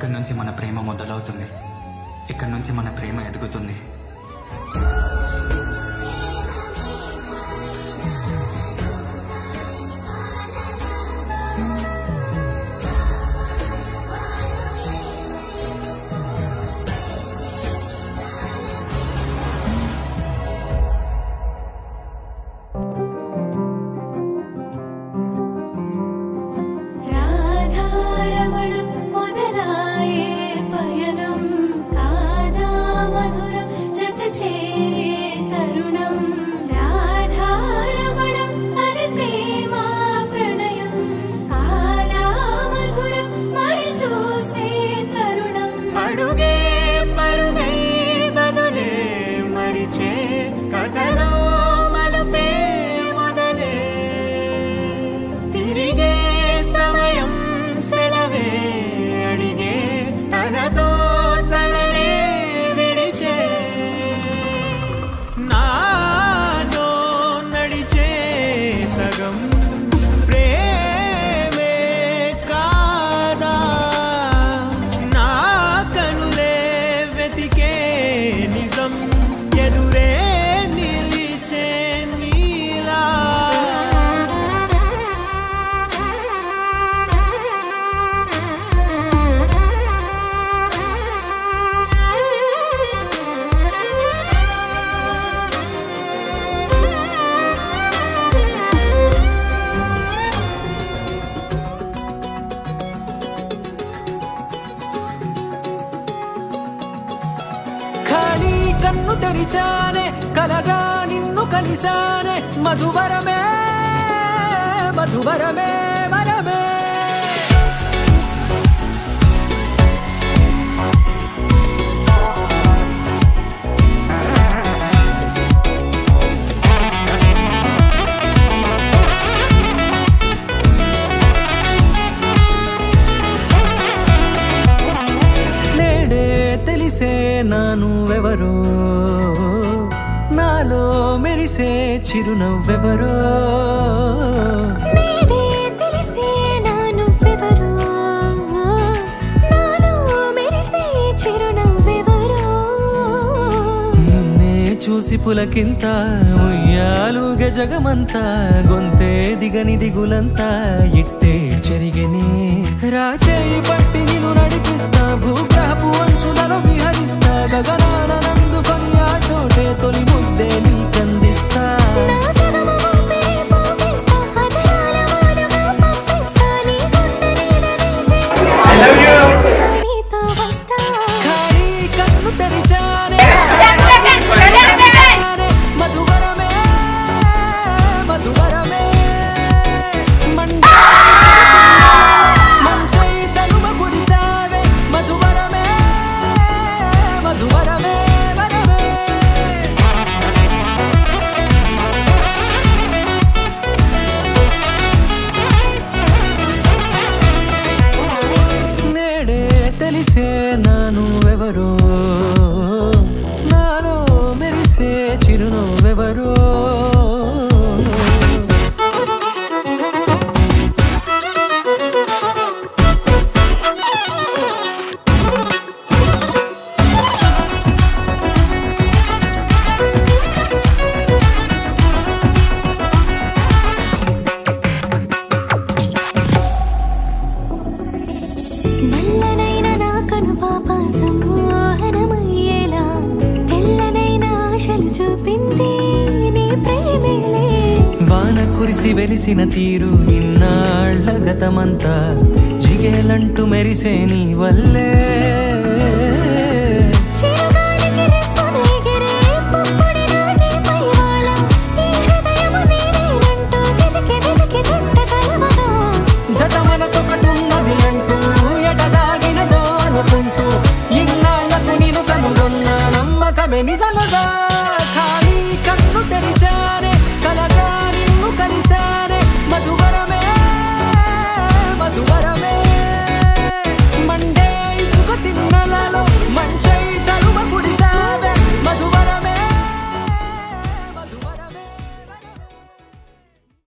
ఇక్కడి నుంచి మన ప్రేమ మొదలవుతుంది, ఇక్కడి నుంచి మన ప్రేమ ఎదుగుతుంది. కన్ను తెరిచానే కలగా నిన్ను కలిసానే మధువరమే మధువరమే వరమే నేడే తెలిసే నానువెవరో నాలో మెరిసే చిరునవ్వెవరో నేడే తెలిసే నానువెవరో నాలో మెరిసే చిరునవ్వెవరో నిన్నే చూసి పులకింత ఉయ్యాలుగే జగమంతా గొంతే దిగని దిగులంతా ఇట్టే చెరిగెనే రాచేయి పట్టి నిన్ను నడిపిస్తా భూగ్రహపు అంచులలో విహరిస్తా గగనాన నందుకొని ఆ చోటే తొలి ముద్దే నీకందిస్తా నా సగము ఊపిరి పోగిస్తా హృదయాల వాలుగా పంపిస్తా నీ గుండె నీడనే చేస్తా నీతో వస్తా ఖాళీ కన్ను తెరిచానే మధువరమే మధువరమే మంచై చలువ కురిసావే మధువరమే మధువరమే వరమే నేడే తెలిసే నానువెవరో నాలో మెరిసే చిరునవ్వెవరో నల్లనైన నా కనుపాప సమ్మోహనమయ్యేలా తెల్లనైన ఆశలు చూపింది నీ ప్రేమేలే వాన కురిసి వెలిసిన తీరు ఇన్నాళ్ల గతమంతా జిగేలంటూ మెరిసే నీ వల్లే